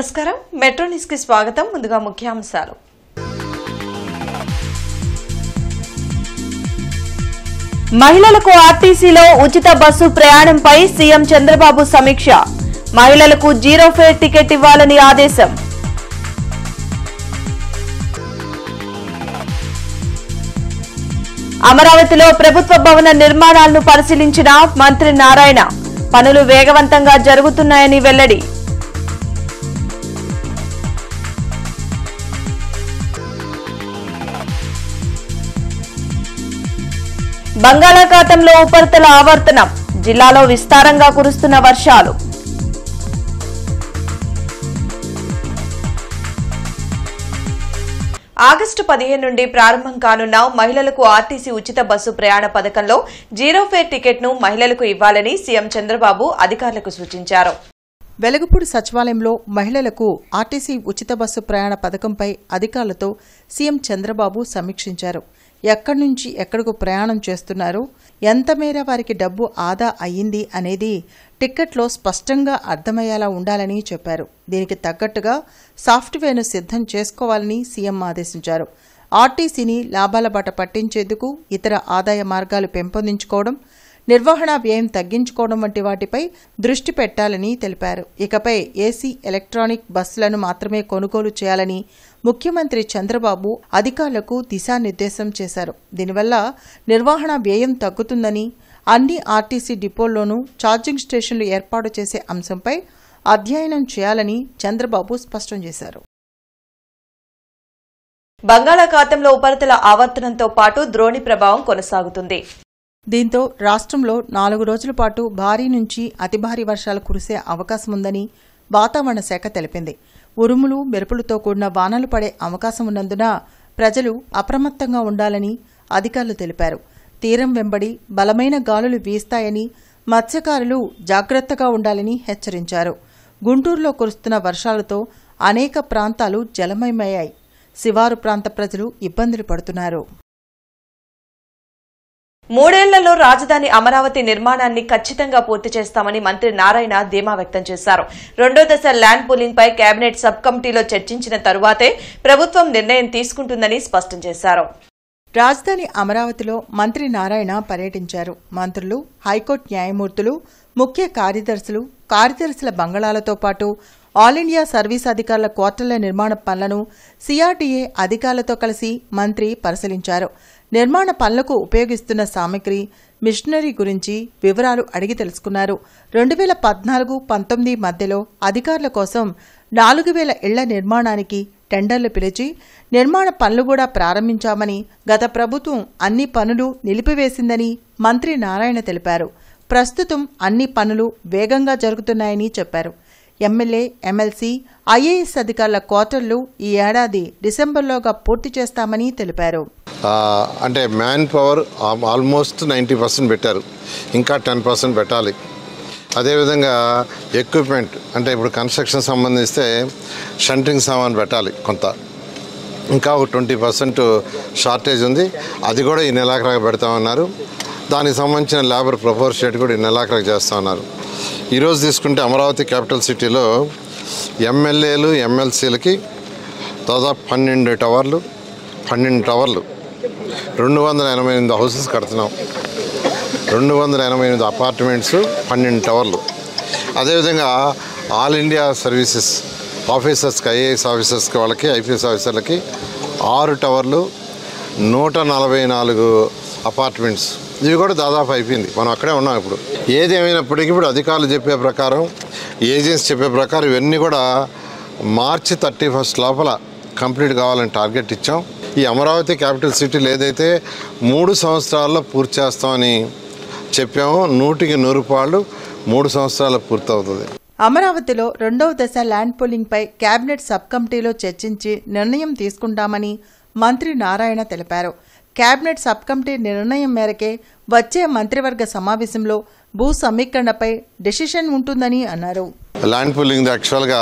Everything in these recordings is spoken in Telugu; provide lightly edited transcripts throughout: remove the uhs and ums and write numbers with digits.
నమస్కారం మెట్రో న్యూస్ కి స్వాగతం ముందుగా ముఖ్యాంశాలు మహిళలకు ఆర్టీసీలో ఉచిత బస్సు ప్రయాణంపై సీఎం చంద్రబాబు సమీక్ష మహిళలకు జీరో ఫేర్ టికెట్ ఇవ్వాలని ఆదేశం అమరావతిలో ప్రభుత్వ భవన నిర్మాణాలను పరిశీలించిన మంత్రి నారాయణ పనులు వేగవంతంగా జరుగుతున్నాయని వెల్లడి బంగాళాఖాతంలో ఉపరితల ఆవర్తనం జిల్లాలో విస్తారంగా కురుస్తున్న వర్షాలు ఆగస్టు 15 నుండి ప్రారంభం కానున్న మహిళలకు ఆర్టీసీ ఉచిత బస్సు ప్రయాణ పథకంలో జీరో ఫేర్ టికెట్ను మహిళలకు ఇవ్వాలని సీఎం చంద్రబాబు అధికారులకు సూచించారు. వెలగపూడి సచివాలయంలో మహిళలకు ఆర్టీసీ ఉచిత బస్సు ప్రయాణ పథకంపై అధికారులతో సీఎం చంద్రబాబు సమీక్షించారు. ఎక్కడి నుంచి ఎక్కడకు ప్రయాణం చేస్తున్నారు, ఎంత మేర వారికి డబ్బు ఆదా అయ్యింది అనేది టిక్కెట్లో స్పష్టంగా అర్థమయ్యేలా ఉండాలని చెప్పారు. దీనికి తగ్గట్టుగా సాఫ్ట్వేర్ను సిద్ధం చేసుకోవాలని సీఎం ఆదేశించారు. ఆర్టీసీని లాభాల బాట పట్టించేందుకు ఇతర ఆదాయ మార్గాలు పెంపొందించుకోవడం, నిర్వహణ వ్యయం తగ్గించుకోవడం వంటి వాటిపై దృష్టి పెట్టాలని తెలిపారు. ఇకపై ఏసీ ఎలక్ట్రానిక్ బస్సులను మాత్రమే కొనుగోలు చేయాలని ముఖ్యమంత్రి చంద్రబాబు అధికారులకు దిశానిర్దేశం చేశారు. దీనివల్ల నిర్వహణ వ్యయం తగ్గుతుందని, అన్ని ఆర్టీసీ డిపోల్లోనూ ఛార్జింగ్ స్టేషన్లు ఏర్పాటు చేసే అంశంపై అధ్యయనం చేయాలని చంద్రబాబు స్పష్టం చేశారు. బంగాళాఖాతంలో ఉపరితల ఆవర్తనంతో పాటు ద్రోణి ప్రభావం కొనసాగుతుంది. దీంతో రాష్ట్రంలో 4 రోజుల పాటు భారీ నుంచి అతి భారీ వర్షాలు కురిసే అవకాశముందని వాతావరణ శాఖ తెలిపింది. ఉరుములు మెరుపులతో కూడిన వానలు పడే అవకాశం ఉన్నందున ప్రజలు అప్రమత్తంగా ఉండాలని అధికారులు తెలిపారు. తీరం వెంబడి బలమైన గాలులు వీస్తాయని, మత్స్యకారులు జాగ్రత్తగా ఉండాలని హెచ్చరించారు. గుంటూరులో కురుస్తున్న వర్షాలతో అనేక ప్రాంతాలు జలమయమయ్యాయి. శివారు ప్రాంత ప్రజలు ఇబ్బందులు పడుతున్నారు. 3 ఏళ్లలో రాజధాని అమరావతి నిర్మాణాన్ని ఖచ్చితంగా పూర్తి చేస్తామని మంత్రి నారాయణ ధీమా వ్యక్తం చేశారు. 2వ దశ ల్యాండ్ పూలింగ్ పై కేబినెట్ సబ్ కమిటీలో చర్చించిన తరువాతే ప్రభుత్వం నిర్ణయం తీసుకుంటుందని స్పష్టం చేశారు. రాజధాని అమరావతిలో మంత్రి నారాయణ పర్యటించారు. మంత్రులు, హైకోర్టు న్యాయమూర్తులు, ముఖ్య కార్యదర్శులు, కార్యదర్శుల బంగళాలతో పాటు ఆల్ ఇండియా సర్వీస్ అధికారుల క్వార్టర్ల నిర్మాణ పనులను సిఆర్డీఏ అధికారులతో కలిసి మంత్రి పరిశీలించారు. నిర్మాణ పనులకు ఉపయోగిస్తున్న సామగ్రి, మిషనరీ గురించి వివరాలు అడిగి తెలుసుకున్నారు. 2014-19 మధ్యలో అధికారుల కోసం 4000 ఇళ్ల నిర్మాణానికి టెండర్లు పిలిచి నిర్మాణ పనులు కూడా ప్రారంభించామని, గత ప్రభుత్వం అన్ని పనులు నిలిపివేసిందని మంత్రి నారాయణ తెలిపారు. ప్రస్తుతం అన్ని పనులు వేగంగా జరుగుతున్నాయని చెప్పారు. ఎమ్మెల్యే, ఎమ్మెల్సీ, ఐఏఎస్ అధికారుల క్వార్టర్లు ఈ ఏడాది డిసెంబర్లోగా పూర్తి చేస్తామని తెలిపారు. అంటే మ్యాన్ పవర్ ఆల్మోస్ట్ 90% పెట్టారు, ఇంకా 10% పెట్టాలి. అదేవిధంగా ఎక్విప్మెంట్ అంటే ఇప్పుడు కన్స్ట్రక్షన్ సంబంధిస్తే షంటింగ్ సామాన్ పెట్టాలి కొంత, ఇంకా ఒక 20% షార్టేజ్ ఉంది. అది కూడా ఈ నెలాఖరుగా పెడతామన్నారు. దానికి సంబంధించిన లేబర్ ప్రపోర్షియేట్ కూడా ఈ నెలాఖరుగా చేస్తామన్నారు. ఈరోజు తీసుకుంటే అమరావతి క్యాపిటల్ సిటీలో ఎమ్మెల్యేలు, ఎమ్మెల్సీలకి దాదాపు 12 టవర్లు 288 హౌసెస్ కడుతున్నాం. 288 అపార్ట్మెంట్స్, 12 టవర్లు. అదేవిధంగా ఆల్ ఇండియా సర్వీసెస్ ఆఫీసర్స్కి, ఐఏఎస్ ఆఫీసర్స్కి, వాళ్ళకి ఐపీఎస్ ఆఫీసర్లకి 6 టవర్లు, 144 అపార్ట్మెంట్స్. ఇవి కూడా దాదాపు అయిపోయింది. మనం అక్కడే ఉన్నాం. ఇప్పుడు ఏది ఏమైనప్పటికీ ఇప్పుడు అధికారులు చెప్పే ప్రకారం, ఏజెన్సీ చెప్పే ప్రకారం ఇవన్నీ కూడా మార్చి 31 లోపల కంప్లీట్ కావాలని టార్గెట్ ఇచ్చాం. ఈ అమరావతి క్యాపిటల్ సిటీలు ఏదైతే 3 సంవత్సరాల్లో పూర్తి చేస్తామని చెప్పామో 100కి 100 3 సంవత్సరాల్లో పూర్తవుతుంది. అమరావతిలో 2వ దశ ల్యాండ్ పూలింగ్పై కేబినెట్ సబ్ కమిటీలో చర్చించి నిర్ణయం తీసుకుంటామని మంత్రి నారాయణ తెలిపారు. కేబినెట్ సబ్ కమిటీ నిర్ణయం మేరకే వచ్చే మంత్రివర్గ సమావేశంలో భూ సమీకరణపై డెసిషన్ ఉంటుందని అన్నారు. ల్యాండ్ పూలింగ్ యాక్చువల్గా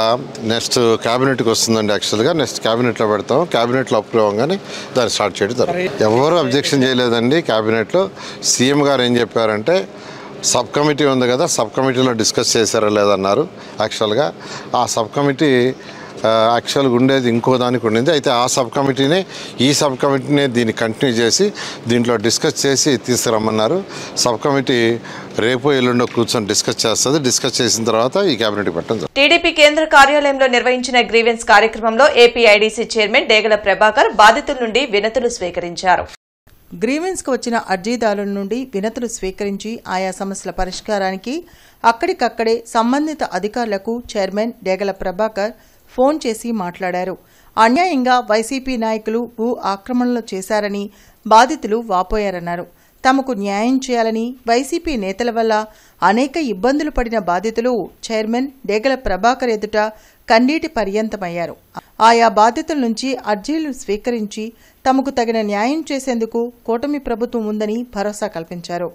నెక్స్ట్ క్యాబినెట్కి వస్తుందండి. యాక్చువల్గా నెక్స్ట్ క్యాబినెట్లో పెడతాం. క్యాబినెట్లో అప్రూవ్ అవ్వగానే దాన్ని స్టార్ట్ చేయడం జరుగుతుంది. ఎవరు అబ్జెక్షన్ చేయలేదండి. క్యాబినెట్లో సీఎం గారు ఏం చెప్పారంటే సబ్ కమిటీ ఉంది కదా, సబ్ కమిటీలో డిస్కస్ చేశారా లేదన్నారు. యాక్చువల్గా ఆ సబ్ కమిటీ యాక్చువల్గా ఉండేది ఇంకో దానికి ఉండింది. అయితే ఆ సబ్ కమిటీనే దీన్ని కంటిన్యూ చేసి దీంట్లో డిస్కస్ చేసి తీసుకురమ్మన్నారు. సబ్ కమిటీ రేపు ఎల్లుండో కూర్చొని డిస్కస్ చేస్తుంది. డిస్కస్ చేసిన తర్వాత ఈ క్యాబినెట్ పెట్టడం. టీడీపీ కేంద్ర కార్యాలయంలో నిర్వహించిన గ్రీవెన్స్ కార్యక్రమంలో ఏపీఐడీసీ చైర్మన్ డేగల ప్రభాకర్ బాధితుల నుండి వినతులు స్వీకరించారు. గ్రీవెన్స్కు వచ్చిన అర్జీదారుల నుండి వినతులు స్వీకరించి ఆయా సమస్యల పరిష్కారానికి అక్కడికక్కడే సంబంధిత అధికారులకు చైర్మన్ డేగల ప్రభాకర్ ఫోన్ చేసి మాట్లాడారు. అన్యాయంగా వైసీపీ నాయకులు భూ ఆక్రమణలు చేశారని బాధితులు వాపోయారన్నారు. తమకు న్యాయం చేయాలని వైసీపీ నేతల వల్ల అనేక ఇబ్బందులు పడిన బాధితులు చైర్మన్ డేగల ప్రభాకర్ ఎదుట కన్నీటి పర్యంతమయ్యారు. ఆయా బాధితుల నుంచి అర్జీలు స్వీకరించి తమకు తగిన న్యాయం చేసేందుకు కూటమి ప్రభుత్వం ఉందని భరోసా కల్పించారు.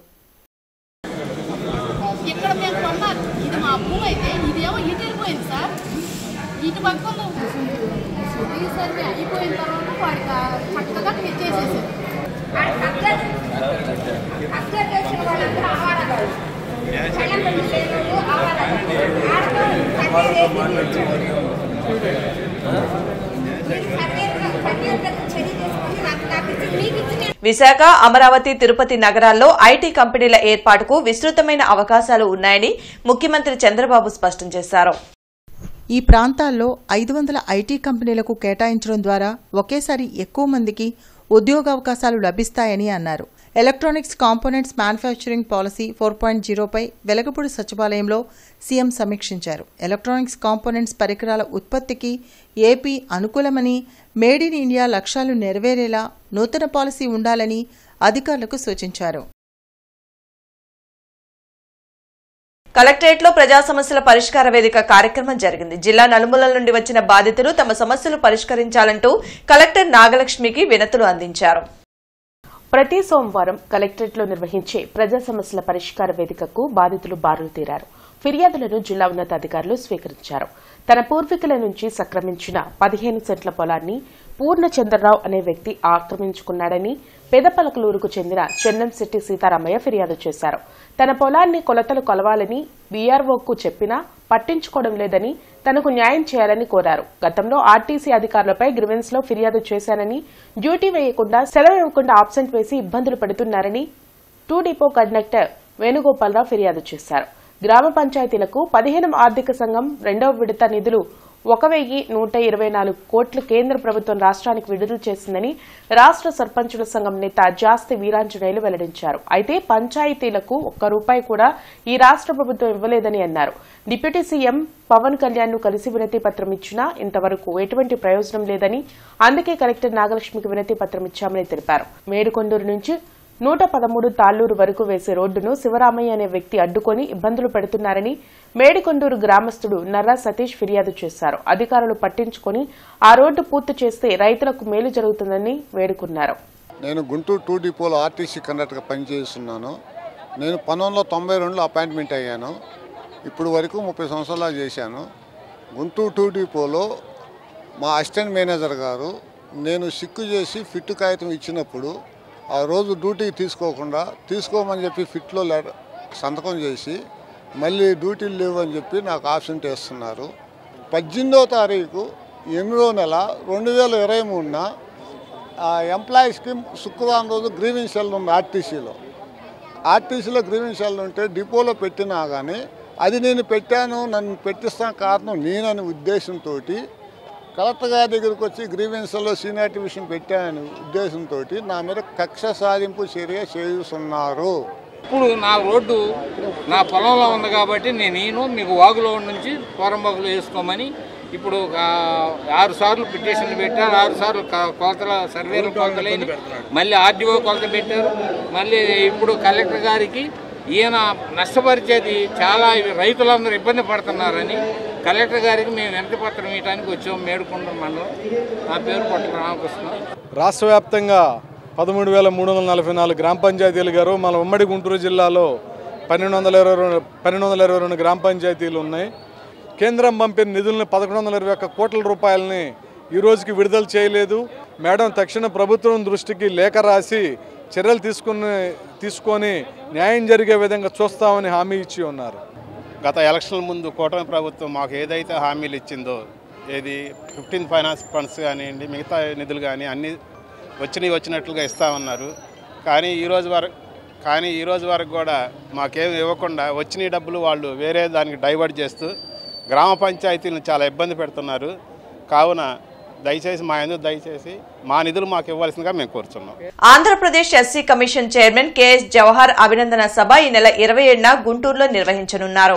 విశాఖ, అమరావతి, తిరుపతి నగరాల్లో ఐటీ కంపెనీల ఏర్పాటుకు విస్తృతమైన అవకాశాలు ఉన్నాయని ముఖ్యమంత్రి చంద్రబాబు స్పష్టం చేశారు. ఈ ప్రాంతాల్లో 500 ఐటీ కంపెనీలకు కేటాయించడం ద్వారా ఒకేసారి ఎక్కువ మందికి ఉద్యోగావకాశాలు లభిస్తాయని అన్నారు. ఎలక్ట్రానిక్స్ కాంపోనెంట్స్ మ్యానుఫ్యాక్చరింగ్ పాలసీ 4.0పై వెలగపూడి సచివాలయంలో సీఎం సమీక్షించారు. ఎలక్ట్రానిక్స్ కాంపోనెంట్స్ పరికరాల ఉత్పత్తికి ఏపీ అనుకూలమని, మేడ్ ఇన్ ఇండియా లక్ష్యాలు నెరవేరేలా నూతన పాలసీ ఉండాలని అధికారులకు సూచించారు. కలెక్టరేట్లో ప్రజా సమస్యల పరిష్కార వేదిక కార్యక్రమం జరిగింది. జిల్లా నలుమూలల నుండి వచ్చిన బాధితులు తమ సమస్యలు పరిష్కరించాలంటూ కలెక్టర్ నాగలక్ష్మికి వినతులు అందించారు. ప్రతి సోమవారం కలెక్టరేట్లో నిర్వహించే ప్రజా సమస్యల పరిష్కార వేదికకు బాధితులు బారులు తీరారు. ఫిర్యాదులను జిల్లా ఉన్నతాధికారులు స్వీకరించారు. తన పూర్వీకుల నుంచి సక్రమించిన 15 సెంట్ల పొలాన్ని పూర్ణచంద్రరావు అనే వ్యక్తి ఆక్రమించుకున్నాడని పెదపలకలూరుకు చెందిన చెన్నంశెట్టి సీతారామయ్య ఫిర్యాదు చేశారు. తన పొలాన్ని కొలతలు కొలవాలని బీఆర్ఓకు చెప్పినా పట్టించుకోవడం లేదని, తనకు న్యాయం చేయాలని కోరారు. గతంలో ఆర్టీసీ అధికారులపై గ్రీవెన్స్ లో ఫిర్యాదు చేశానని, డ్యూటీ వేయకుండా సెలవు ఇవ్వకుండా ఆబ్సెంట్ వేసి ఇబ్బందులు పెడుతున్నారని 2 డిపో కండక్టర్ వేణుగోపాలరావు ఫిర్యాదు చేశారు. గ్రామ పంచాయతీలకు 15 ఆర్థిక సంఘం 2వ విడత నిధులు 1124 కోట్లు కేంద్ర ప్రభుత్వం రాష్ట్రానికి విడుదల చేసిందని రాష్ట్ర సర్పంచుల సంఘం నేత జాస్తి వీరాంజనేయులు వెల్లడించారు. అయితే పంచాయతీలకు ₹1 కూడా ఈ రాష్ట్ర ప్రభుత్వం ఇవ్వలేదని అన్నారు. డిప్యూటీ సీఎం పవన్ కళ్యాణ్ ను కలిసి వినతి పత్రం ఇచ్చినా ఇంతవరకు ఎటువంటి ప్రయోజనం లేదని, అందుకే కలెక్టర్ నాగలక్ష్మికి వినతి పత్రం ఇచ్చామని తెలిపారు. మేడికొండూరు నుంచి 113 తాళ్లూరు వరకు వేసే రోడ్డును శివరామయ్య అనే వ్యక్తి అడ్డుకొని ఇబ్బందులు పెడుతున్నారని మేడికొండూరు గ్రామస్తుడు నర్రా సతీష్ ఫిర్యాదు చేశారు. అధికారులు పట్టించుకొని ఆ రోడ్డు పూర్తి చేస్తే రైతులకు మేలు జరుగుతుందని వేడుకున్నారు. నేను గుంటూరు 2 డిపోలో ఆర్టీసీ కండక్టర్గా పనిచేస్తున్నాను. నేను 1992లో అపాయింట్మెంట్ అయ్యాను. ఇప్పుడు వరకు 30 సంవత్సరాలు చేశాను. గుంటూరు 2 డిపోలో మా అసిస్టెంట్ మేనేజర్ గారు నేను సిక్కు చేసి ఫిట్ కాగితం ఇచ్చినప్పుడు ఆ రోజు డ్యూటీకి తీసుకోమని చెప్పి ఫిట్లో సంతకం చేసి మళ్ళీ డ్యూటీలు లేవు అని చెప్పి నాకు ఆబ్సెంట్ వేస్తున్నారు. 18వ తారీఖు 8వ నెల 2023న ఎంప్లాయీస్కి శుక్రవారం రోజు గ్రీవెన్స్ సెల్ ఉంది. ఆర్టీసీలో గ్రీవెన్స్ సెల్ ఉంటే డిపోలో పెట్టినా కానీ అది నేను పెట్టాను, నన్ను పెట్టిస్తాను కారణం నేననే ఉద్దేశంతో కలెక్టర్ గారి దగ్గరికి వచ్చి గ్రీవెన్స్లో సీనియారిటీ విషయం పెట్టానని ఉద్దేశంతో నా మీద కక్ష సాధింపు చర్య చేస్తున్నారు. ఇప్పుడు నా రోడ్డు నా పొలంలో ఉంది కాబట్టి నేను మీకు వాగులో నుంచి పోరంబాగులో వేసుకోమని ఇప్పుడు 6 సార్లు పిటిషన్లు పెట్టారు. 6 సార్లు కొలతల సర్వేలు కొలతలేని మళ్ళీ ఆర్డీఓ కొలత పెట్టారు. మళ్ళీ ఇప్పుడు కలెక్టర్ గారికి ఈయన నష్టపరిచేది చాలా రైతులందరూ ఇబ్బంది పడుతున్నారని కలెక్టర్ గారికి మేము వినతి పత్రం ఇవ్వడానికి వచ్చాము. మేడుకొండ మండలం. నా పేరు పొట్ల రామకృష్ణ. రాష్ట్ర వ్యాప్తంగా 13,344 గ్రామ పంచాయతీలు గారు మన ఉమ్మడి గుంటూరు జిల్లాలో 1222 గ్రామ పంచాయతీలు ఉన్నాయి. కేంద్రం పంపిన నిధులను 1121 కోట్ల రూపాయలని ఈ రోజుకి విడుదల చేయలేదు. మేడం తక్షణ ప్రభుత్వం దృష్టికి లేఖ రాసి చర్యలు తీసుకొని న్యాయం జరిగే విధంగా చూస్తామని హామీ ఇచ్చి ఉన్నారు. గత ఎలక్షన్ల ముందు కూటమి ప్రభుత్వం మాకు ఏదైతే హామీలు ఇచ్చిందో, ఏది 15 ఫైనాన్స్ ఫండ్స్ కానివ్వండి, మిగతా నిధులు కానీ అన్నీ వచ్చినట్లుగా ఇస్తామన్నారు. కానీ ఈ రోజు వరకు కూడా మాకేం ఇవ్వకుండా వచ్చిన డబ్బులు వాళ్ళు వేరే దానికి డైవర్ట్ చేస్తూ గ్రామ పంచాయతీలను చాలా ఇబ్బంది పెడుతున్నారు. కావున దయచేసి మా నిధులు మాకు ఇవ్వాల్సిందిగా మేము కోరుతున్నాం. Andhra Pradesh SC commission chairman K S Jawahar అభినందన సభ ఈ నెల 27న గుంటూరులో నిర్వహించనున్నారు.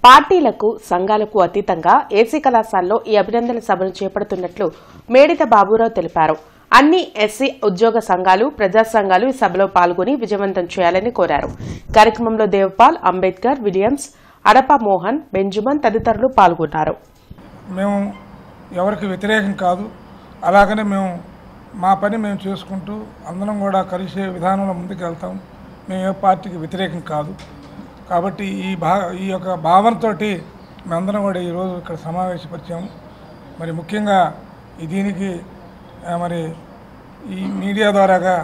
పార్టీలకు సంఘాలకు అతీతంగా ఏసీ కళాశాలలో ఈ అభినందన సభను చేపడుతున్నట్లు మేడిత బాబురావు తెలిపారు. అన్ని ఎస్సీ ఉద్యోగ సంఘాలు, ప్రజా సంఘాలు ఈ సభలో పాల్గొని విజయవంతం చేయాలని కోరారు. కార్యక్రమంలో దేవపాల్, అంబేద్కర్, విలియమ్స్, అడప మోహన్, బెంజమిన్ తదితరులు పాల్గొన్నారు. మేము ఎవరికి వ్యతిరేకం కాదు, అలాగనే మా పని మేము చేసుకుంటూ అందరం కూడా కలిసే విధానంలో ముందుకు వెళ్తాం. మేము ఏ పార్టీకి వ్యతిరేకం కాదు. కాబట్టి ఈ యొక్క భావనతో మేమందరం కూడా ఈరోజు ఇక్కడ సమావేశపరిచాము. మరి ముఖ్యంగా దీనికి మరి ఈ మీడియా ద్వారాగా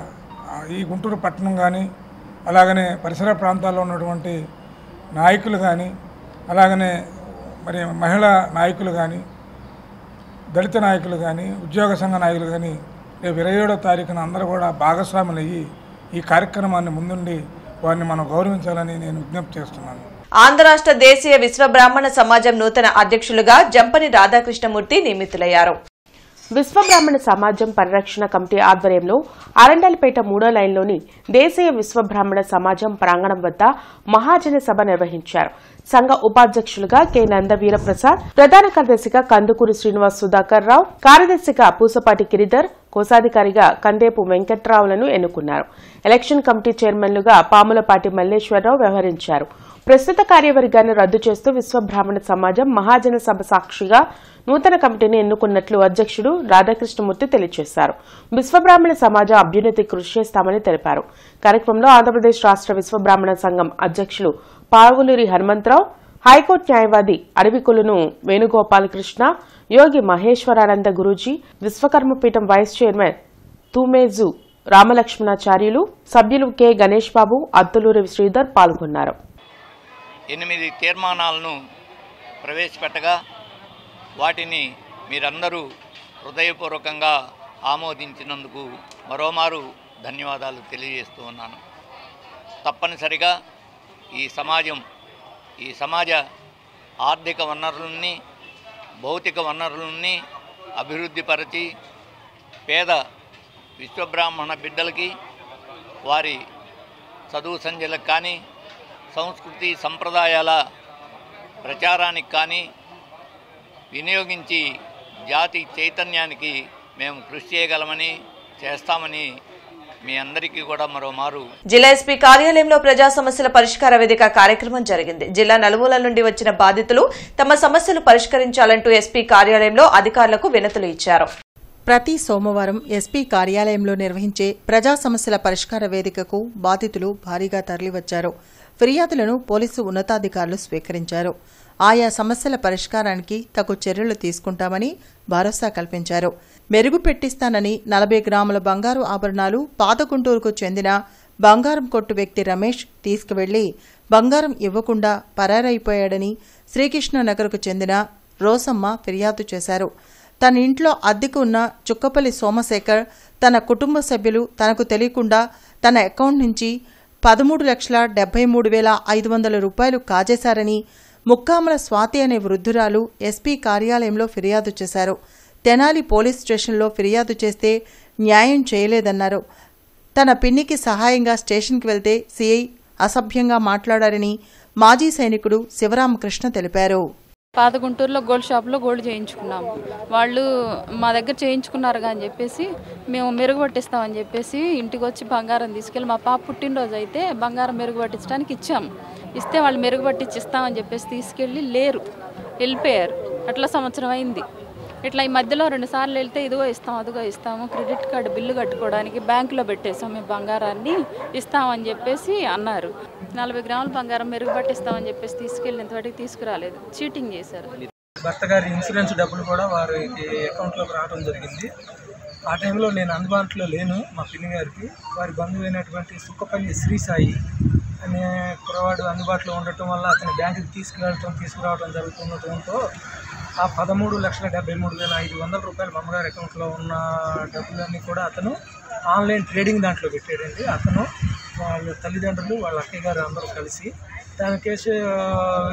ఈ గుంటూరు పట్టణం కానీ, అలాగనే పరిసర ప్రాంతాల్లో ఉన్నటువంటి నాయకులు కానీ, అలాగనే మరి మహిళా నాయకులు కానీ, దళిత నాయకులు కానీ, ఉద్యోగ సంఘ నాయకులు కానీ రేపు 27వ తారీఖున అందరూ కూడా భాగస్వాములు అయ్యి ఈ కార్యక్రమాన్ని ముందుండి వారిని మనం గౌరవించాలని నేను విజ్ఞప్తి చేస్తున్నాను. ఆంధ్ర రాష్ట్ర దేశీయ విశ్వబ్రాహ్మణ సమాజం నూతన అధ్యక్షులుగా జంపని రాధాకృష్ణమూర్తి నియమితులయ్యారు. విశ్వబ్రాహ్మణ సమాజం పరిరక్షణ కమిటీ ఆధ్వర్యంలో అరండల్పేట 3వ లైన్లోని దేశీయ విశ్వబ్రాహ్మణ సమాజం ప్రాంగణం వద్ద మహాజన సభ నిర్వహించారు. సంఘ ఉపాధ్యక్షులుగా కె నందవీరప్రసాద్, ప్రధాన కార్యదర్శిగా కందుకూరి శ్రీనివాస్ సుధాకర్ రావు, కార్యదర్శిగా పూసపాటి గిరిధర్, కోశాధికారిగా కందేపు వెంకట్రావులను ఎన్నుకున్నారు. ఎలక్షన్ కమిటీ చైర్మన్లుగా పాములపాటి మల్లేశ్వరరావు వ్యవహరించారు. ప్రస్తుత కార్యవర్గాన్ని రద్దు చేస్తూ విశ్వబ్రాహ్మణ సమాజం మహాజన సభ సాక్షిగా నూతన కమిటీని ఎన్నుకున్నట్లు అధ్యక్షుడు రాధాకృష్ణమూర్తి తెలియజేశారు. విశ్వబ్రాహ్మణ సమాజం అభ్యున్నతికి కృషి చేస్తామని తెలిపారు. కార్యక్రమంలో ఆంధ్రప్రదేశ్ రాష్ట్ర విశ్వబ్రాహ్మణ సంఘం అధ్యక్షులు పావులూరి హనుమంతరావు, హైకోర్టు న్యాయవాది అడవికొలను వేణుగోపాలకృష్ణ, యోగి మహేశ్వరానంద గురూజీ, విశ్వకర్మపీఠం వైస్ చైర్మన్ తూమేజు రామలక్ష్మణాచార్యులు, సభ్యులు కె గణేష్ బాబు, అత్తులూరి శ్రీధర్ పాల్గొన్నారు. 8 తీర్మానాలను ప్రవేశపెట్టగా వాటిని మీరందరూ హృదయపూర్వకంగా ఆమోదించినందుకు మరోమారు ధన్యవాదాలు తెలియజేస్తూ ఉన్నాను. తప్పనిసరిగా ఈ సమాజ ఆర్థిక వనరులని, భౌతిక వనరులని అభివృద్ధిపరిచి పేద విశ్వబ్రాహ్మణ బిడ్డలకి వారి చదువు సంధ్యలకు కానీ, సంస్కృతి సంప్రదాయాల ప్రచారానికి కానీ వినియోగించి జాతి చైతన్యానికి మేము కృషి చేయగలమని, చేస్తామని మీ అందరికీ కూడా మరోమారు. జిల్లా ఎస్పీ కార్యాలయంలో ప్రజా సమస్యల పరిష్కార వేదిక కార్యక్రమం జరిగింది. జిల్లా నలుమూలల నుండి వచ్చిన బాధితులు తమ సమస్యలు పరిష్కరించాలంటూ ఎస్పీ కార్యాలయంలో అధికారులకు వినతులు ఇచ్చారు. ప్రతి సోమవారం ఎస్పీ కార్యాలయంలో నిర్వహించే ప్రజా సమస్యల పరిష్కార వేదికకు బాధితులు భారీగా తరలివచ్చారు. ఫిర్యాదులను పోలీసు ఉన్నతాధికారులు స్వీకరించారు. ఆయా సమస్యల పరిష్కారానికి తగు చర్యలు తీసుకుంటామని భరోసా కల్పించారు. మెరుగు పెట్టిస్తానని 40 గ్రాముల బంగారు ఆభరణాలు పాతగుంటూరుకు చెందిన బంగారం కొట్టు వ్యక్తి రమేష్ తీసుకువెళ్లి బంగారం ఇవ్వకుండా పరారైపోయాడని శ్రీకృష్ణనగర్కు చెందిన రోసమ్మ ఫిర్యాదు చేశారు. తన ఇంట్లో అద్దెకు ఉన్న చుక్కపల్లి సోమశేఖర్ తన కుటుంబ సభ్యులు తనకు తెలియకుండా తన అకౌంట్ నుంచి 13,73,500 రూపాయలు కాజేశారని ముక్కామల స్వాతి అనే వృద్ధురాలు ఎస్పీ కార్యాలయంలో ఫిర్యాదు చేశారు. తెనాలి పోలీస్ స్టేషన్లో ఫిర్యాదు చేస్తే న్యాయం చేయలేదన్నారు. తన పిన్నికి సహాయంగా స్టేషన్కి వెళ్తే సీఐ అసభ్యంగా మాట్లాడారని మాజీ సైనికుడు శివరామకృష్ణ తెలిపారు. పాత గుంటూరులో గోల్డ్ షాప్లో గోల్డ్ చేయించుకున్నాము. వాళ్ళు మా దగ్గర చేయించుకున్నారు అని చెప్పేసి మేము మెరుగు పట్టిస్తామని చెప్పేసి ఇంటికి వచ్చి బంగారం తీసుకెళ్ళి మా పాప పుట్టినరోజు అయితే బంగారం మెరుగు పట్టించడానికి ఇచ్చాము. ఇస్తే వాళ్ళు మెరుగు పట్టించి ఇస్తామని చెప్పేసి తీసుకెళ్ళి వెళ్ళిపోయారు. అట్లా సంవత్సరం అయింది. ఇట్లా ఈ మధ్యలో 2 సార్లు వెళ్తే ఇదిగో ఇస్తాం అదిగో ఇస్తాము, క్రెడిట్ కార్డు బిల్లు కట్టుకోవడానికి బ్యాంకులో పెట్టేసాం మేము బంగారాన్ని ఇస్తామని చెప్పేసి అన్నారు. 40 గ్రాముల బంగారం మెరుగు పట్టిస్తామని చెప్పేసి తీసుకెళ్ళి ఇంతవరకు తీసుకురాలేదు. చీటింగ్ చేశారు. భర్త గారి ఇన్సూరెన్స్ డబ్బులు కూడా వారికి అకౌంట్లోకి రావడం జరిగింది. ఆ టైంలో నేను అందుబాటులో లేను. మా పిన్ని గారికి వారి బంధువైనటువంటి సుక్కపల్లి శ్రీసాయి అనే కురవాడు అందుబాటులో ఉండటం వల్ల అతని బ్యాంకుకి తీసుకురావడం జరుగుతుండటంతో ఆ 13,73,500 రూపాయలు మా అమ్మగారి అకౌంట్లో ఉన్న డబ్బులన్నీ కూడా అతను ఆన్లైన్ ట్రేడింగ్ దాంట్లో పెట్టాడండి. అతను వాళ్ళ తల్లిదండ్రులు వాళ్ళ అక్కయ్య గారు అందరూ కలిసి దాని కేసు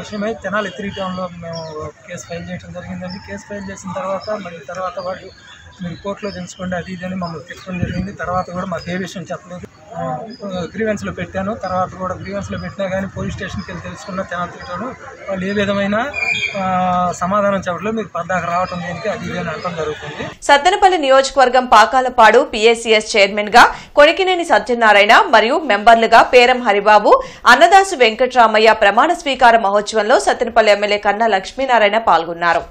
విషయమై తెనాలి 3 టౌన్లో మేము కేసు ఫైల్ చేయడం జరిగిందండి. కేసు ఫైల్ చేసిన తర్వాత వాళ్ళు మీరు కోర్టులో తెలుసుకోండి అది ఇది అని మమ్మల్ని తిట్టడం జరిగింది. తర్వాత కూడా మాకు ఏ విషయం చెప్పలేదు. గ్రీవెన్స్లో పెట్టాను. తర్వాత కూడా గ్రీవెన్స్లో పెట్టినా కానీ పోలీస్ స్టేషన్కి వెళ్ళి తెలుసుకున్న తెనాలి 3 టౌన్ వాళ్ళు ఏ విధమైన సమాధానం చెప్పలేదు. మీరు పద్దాక రావటం దేనికి అది ఇది అని అనడం జరుగుతుంది. సత్తెనపల్లి నియోజకవర్గం పాకాలపాడు పిఎస్సిఎస్ చైర్మన్ గా కొణికినేని సత్యనారాయణ మరియు మెంబర్లుగా పేరం హరిబాబు, అన్నదాసు వెంకట్రామయ్య ప్రమాణ స్వీకార మహోత్సవంలో సత్తెనపల్లి ఎమ్మెల్యే కన్నా లక్ష్మీనారాయణ పాల్గొన్నారు.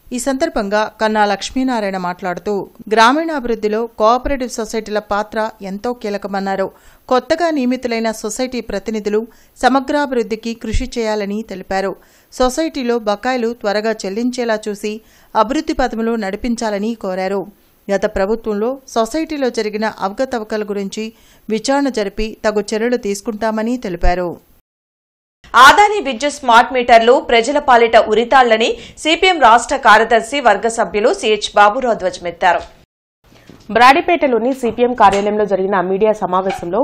ఈ సందర్భంగా కన్నా లక్ష్మీనారాయణ మాట్లాడుతూ గ్రామీణాభివృద్ధిలో కోఆపరేటివ్ సొసైటీల పాత్ర ఎంతో కీలకమన్నారు. కొత్తగా నియమితులైన సొసైటీ ప్రతినిధులు సమగ్రాభివృద్ధికి కృషి చేయాలని తెలిపారు. సొసైటీలో బకాయిలు త్వరగా చెల్లించేలా చూసి అభివృద్ధి పథంలో నడిపించాలని కోరారు. గత ప్రభుత్వంలో సొసైటీలో జరిగిన అవకతవకల గురించి విచారణ జరిపి తగు చర్యలు తీసుకుంటామని తెలిపారు. ఆదాని విద్యుత్ స్మార్ట్ మీటర్లు ప్రజల పాలిట ఉరితాళ్లని సిపిఎం రాష్ట్ర కార్యదర్శి వర్గ సభ్యులు సిహెచ్ బాబురావు ధ్వజమెత్తారు. బ్రాడిపేటలోని సిపిఎం కార్యాలయంలో జరిగిన మీడియా సమావేశంలో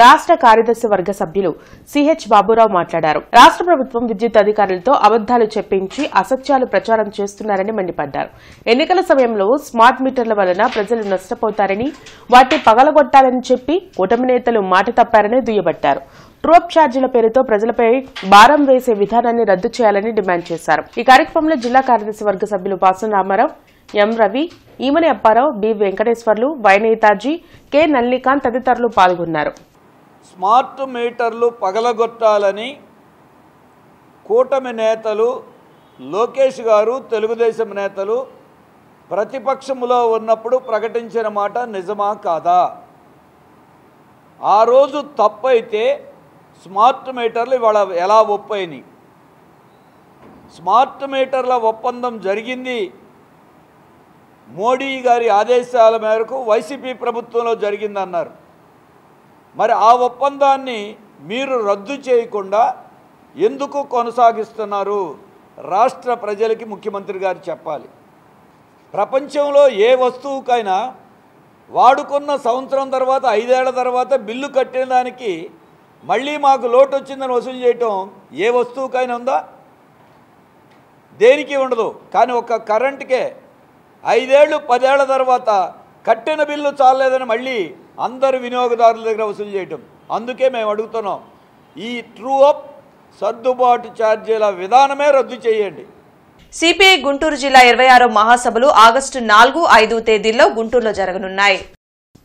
రాష్ట్ర కార్యదర్శి వర్గ సభ్యులు సిహెచ్ బాబురావు మాట్లాడారు. రాష్ట్ర ప్రభుత్వం విద్యుత్ అధికారులతో అబద్దాలు చెప్పించి అసత్యాలు ప్రచారం చేస్తున్నారని మండిపడ్డారు. ఎన్నికల సమయంలో స్మార్ట్ మీటర్ల వలన ప్రజలు నష్టపోతారని వాటిని పగలగొట్టాలని చెప్పి కూటమి నేతలు మాట తప్పారని దుయ్యబట్టారు. ట్రూఅప్ ఛార్జీల పేరుతో ప్రజలపై భారం వేసే విధానాన్ని రద్దు చేయాలని డిమాండ్ చేశారు. ఈ కార్యక్రమంలో జిల్లా కార్యదర్శి వర్గ సభ్యులు Pasam Ramarao, M Ravi, Eemani Apparao, B Venkateswarlu, Y Netaji, K Nallikanth తదితరులు పాల్గొన్నారు. స్మార్ట్ మీటర్లు పగలగొట్టాలని కూటమి నేతలు, లోకేష్ గారు, తెలుగుదేశం నేతలు ప్రతిపక్షములో ఉన్నప్పుడు ప్రకటించిన మాట నిజమా కాదా? ఆ రోజు తప్పైతే స్మార్ట్ మీటర్లు ఇవాళ ఎలా ఒప్పైనాయి? స్మార్ట్ మీటర్ల ఒప్పందం జరిగింది మోడీ గారి ఆదేశాల మేరకు వైసీపీ ప్రభుత్వంలో జరిగిందన్నారు. మరి ఆ ఒప్పందాన్ని మీరు రద్దు చేయకుండా ఎందుకు కొనసాగిస్తున్నారు? రాష్ట్ర ప్రజలకి ముఖ్యమంత్రి గారు చెప్పాలి. ప్రపంచంలో ఏ వస్తువుకైనా వాడుకున్న సంవత్సరం తర్వాత 5 ఏళ్ల తర్వాత బిల్లు కట్టిన దానికి మళ్ళీ మాకు లోటు వచ్చిందని వసూలు చేయటం ఏ వస్తువుకైనా ఉందా? దేనికి ఉండదు. కానీ ఒక కరెంటుకే 5 ఏళ్ళు 10 ఏళ్ల తర్వాత కట్టిన బిల్లు చాలేదని మళ్ళీ అందరు వినియోగదారుల దగ్గర వసూలు చేయటం. అందుకే మేము అడుగుతున్నాం, ఈ ట్రూఅప్ సర్దుబాటు ఛార్జీల విధానమే రద్దు చేయండి. సిపిఐ గుంటూరు జిల్లా 26వ మహాసభలు ఆగస్టు 4, 5 తేదీల్లో గుంటూరులో జరగనున్నాయి.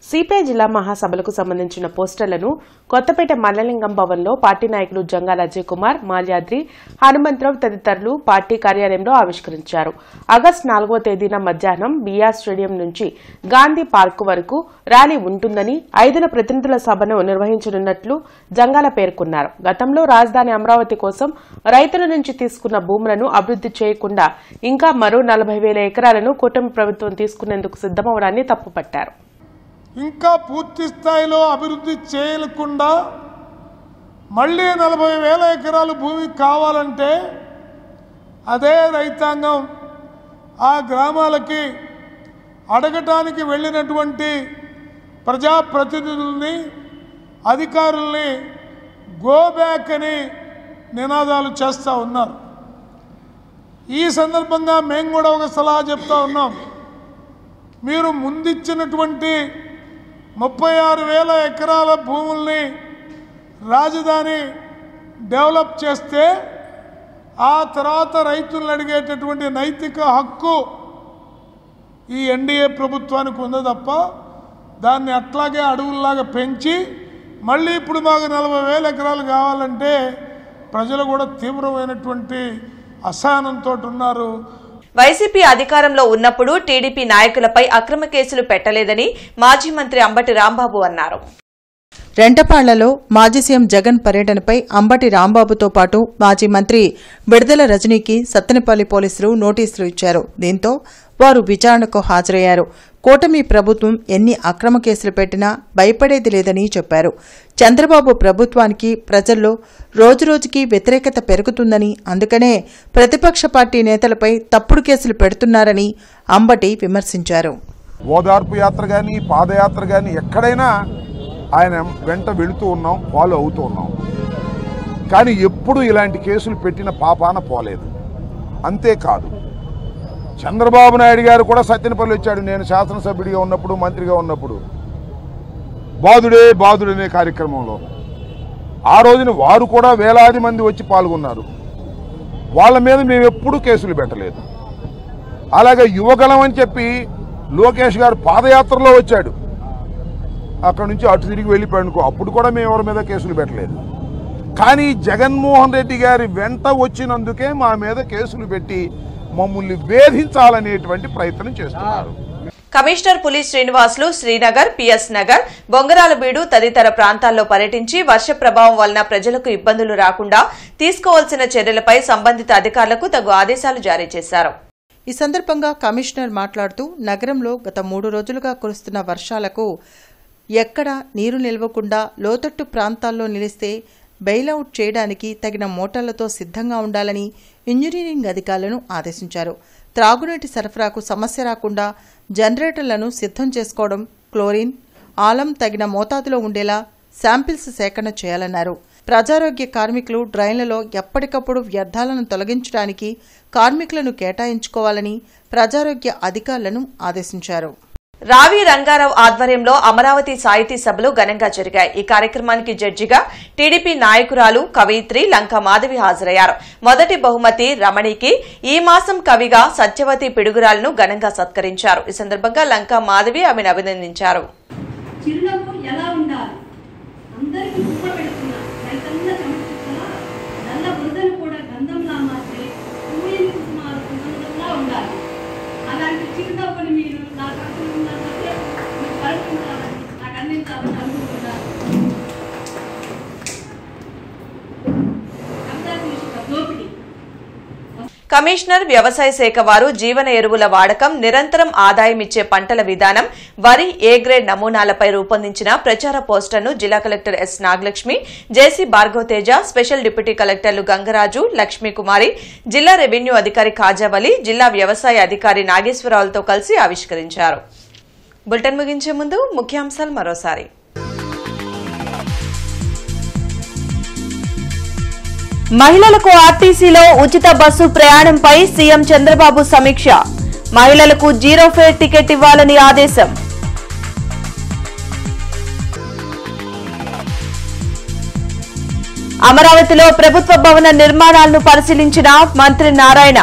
సిపిఐ జిల్లా మహాసభలకు సంబంధించిన పోస్టర్లను కొత్తపేట మల్లలింగం భవన్లో పార్టీ నాయకులు జంగాల అజయ్ కుమార్, మాల్యాద్రి, హనుమంతరావు తదితరులు పార్టీ కార్యాలయంలో ఆవిష్కరించారు. ఆగస్టు 4వ తేదీన మధ్యాహ్నం బీఆర్ స్టేడియం నుంచి గాంధీ పార్కు వరకు ర్యాలీ ఉంటుందని, 5 ప్రతినిధుల సభను నిర్వహించనున్నట్లు జంగాల పేర్కొన్నారు. గతంలో రాజధాని అమరావతి కోసం రైతుల నుంచి తీసుకున్న భూములను అభివృద్ది చేయకుండా ఇంకా మరో 40,000 ఎకరాలను కూటమి ప్రభుత్వం తీసుకునేందుకు సిద్దమవడాన్ని తప్పుపట్టారు. ఇంకా పూర్తి స్థాయిలో అభివృద్ధి చేయకుండా మళ్ళీ 40,000 ఎకరాలు భూమి కావాలంటే అదే రైతాంగం ఆ గ్రామాలకి అడగటానికి వెళ్ళినటువంటి ప్రజాప్రతినిధుల్ని, అధికారుల్ని గో బ్యాక్ అని నినాదాలు చేస్తూ ఉన్నారు. ఈ సందర్భంగా మేము కూడా ఒక సలహా చెప్తా ఉన్నాం. మీరు ముందిచ్చినటువంటి 36,000 ఎకరాల భూముల్ని రాజధాని డెవలప్ చేస్తే ఆ తర్వాత రైతులను అడిగేటటువంటి నైతిక హక్కు ఈ ఎన్డీఏ ప్రభుత్వానికి ఉంది తప్ప దాన్ని అట్లాగే అడవుల్లాగా పెంచి మళ్ళీ ఇప్పుడు మాకు 40,000 ఎకరాలు కావాలంటే ప్రజలు కూడా తీవ్రమైనటువంటి అసహనంతో ఉన్నారు. వైసీపీ అధికారంలో ఉన్నప్పుడు టీడీపీ నాయకులపై అక్రమ కేసులు పెట్టలేదని మాజీ మంత్రి అంబటి రాంబాబు అన్నారు. రెంటపాళ్లలో మాజీ సీఎం జగన్ పర్యటనపై అంబటి రాంబాబుతో పాటు మాజీ మంత్రి విడుదల రజనీకి సత్తెనపల్లి పోలీసులు నోటీసులు ఇచ్చారు. దీంతో వారు విచారణకు హాజరయ్యారు. కూటమి ప్రభుత్వం ఎన్ని అక్రమ కేసులు పెట్టినా భయపడేది లేదని చెప్పారు. చంద్రబాబు ప్రభుత్వానికి ప్రజల్లో రోజురోజుకి వ్యతిరేకత పెరుగుతుందని, అందుకనే ప్రతిపక్ష పార్టీ నేతలపై తప్పుడు కేసులు పెడుతున్నారని అంబటి విమర్శించారు. ఓదార్పు యాత్ర కానీ పాదయాత్ర కానీ ఎక్కడైనా ఆయన వెంట వెళుతూ ఉన్నాం, ఫాలో అవుతూ ఉన్నాం. కానీ ఎప్పుడు ఇలాంటి కేసులు పెట్టిన పాపాన పోలేదు. అంతేకాదు, చంద్రబాబు నాయుడు గారు కూడా సత్యనపల్లి వచ్చాడు. నేను శాసనసభ్యుడిగా ఉన్నప్పుడు, మంత్రిగా ఉన్నప్పుడు బాదుడే బాదుడనే కార్యక్రమంలో ఆ రోజున వారు కూడా వేలాది మంది వచ్చి పాల్గొన్నారు. వాళ్ళ మీద మేము ఎప్పుడూ కేసులు పెట్టలేదు. అలాగే యువగలం అని చెప్పి లోకేష్ గారు పాదయాత్రలో వచ్చాడు, అక్కడి నుంచి అటు తిరిగి వెళ్ళిపోయాడుకో, అప్పుడు కూడా మేము ఎవరి మీద కేసులు పెట్టలేదు. కానీ జగన్మోహన్ రెడ్డి గారి వెంట వచ్చినందుకే మా మీద కేసులు పెట్టి మమ్మల్ని వేధించాలనేటువంటి ప్రయత్నం చేస్తున్నారు. కమిషనర్ పులి శ్రీనివాసులు శ్రీనగర్, పిఎస్ నగర్, బొంగరాలబీడు తదితర ప్రాంతాల్లో పర్యటించి వర్ష ప్రభావం వలన ప్రజలకు ఇబ్బందులు రాకుండా తీసుకోవాల్సిన చర్యలపై సంబంధిత అధికారులకు తగు ఆదేశాలు జారీ చేశారు. ఈ సందర్భంగా కమిషనర్ మాట్లాడుతూ నగరంలో గత 3 రోజులుగా కురుస్తున్న వర్షాలకు ఎక్కడ నీరు నిల్వకుండా లోతట్టు ప్రాంతాల్లో నిలిస్తే బెయిలౌట్ చేయడానికి తగిన మోటార్లతో సిద్ధంగా ఉండాలని ఇంజనీరింగ్ అధికారులను ఆదేశించారు. త్రాగునీటి సరఫరాకు సమస్య రాకుండా జనరేటర్లను సిద్ధం చేసుకోవడం, క్లోరిన్, ఆలం తగిన మోతాదులో ఉండేలా శాంపిల్స్ సేకరణ చేయాలన్నారు. ప్రజారోగ్య కార్మికులు డ్రైన్లలో ఎప్పటికప్పుడు వ్యర్థాలను తొలగించడానికి కార్మికులను కేటాయించుకోవాలని ప్రజారోగ్య అధికారులను ఆదేశించారు. రావి రంగారావు ఆధ్వర్యంలో అమరావతి సాహితీ సభలు ఘనంగా జరిగాయి. ఈ కార్యక్రమానికి జడ్జిగా టీడీపీ నాయకురాలు కవయిత్రి లంకా మాధవి హాజరయ్యారు. మొదటి బహుమతి రమణికి, ఈ మాసం కవిగా సత్యవతి పిడుగురాలను ఘనంగా సత్కరించారు. ఈ సందర్భంగా లంకా మాధవి ఆమెను అభినందించారు. కమిషనర్ వ్యవసాయ శాఖ వారు జీవన ఎరువుల వాడకం, నిరంతరం ఆదాయం ఇచ్చే పంటల విధానం, వరి ఏ గ్రేడ్ నమూనాలపై రూపొందించిన ప్రచార పోస్టర్ను జిల్లా కలెక్టర్ ఎస్ నాగలక్ష్మి, జేసీ భార్గవ్ తేజ, స్పెషల్ డిప్యూటీ కలెక్టర్లు గంగరాజు, లక్ష్మీకుమారి, జిల్లా రెవెన్యూ అధికారి ఖాజావలి, జిల్లా వ్యవసాయ అధికారి నాగేశ్వరరావులతో కలిసి ఆవిష్కరించారు. బులెటిన్ ముగించే ముందు ముఖ్యాంశాలు మరోసారి. మహిళలకు ఆర్టీసీలో ఉచిత బస్సు ప్రయాణంపై సీఎం చంద్రబాబు సమీక్ష. మహిళలకు 0 ఫేర్ టికెట్ ఇవ్వాలని ఆదేశం. అమరావతిలో ప్రభుత్వ భవన నిర్మాణాలను పరిశీలించిన మంత్రి నారాయణ.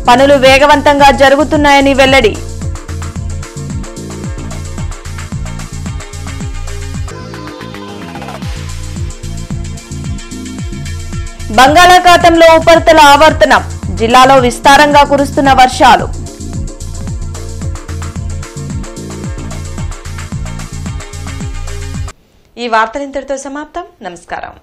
పనులు వేగవంతంగా జరుగుతున్నాయని వెల్లడి. బంగాళాఖాతంలో ఉపరితల ఆవర్తనం, జిల్లాలో విస్తారంగా కురుస్తున్న వర్షాలు. ఈ వార్తలు ఇంతటితో సమాప్తం. నమస్కారం.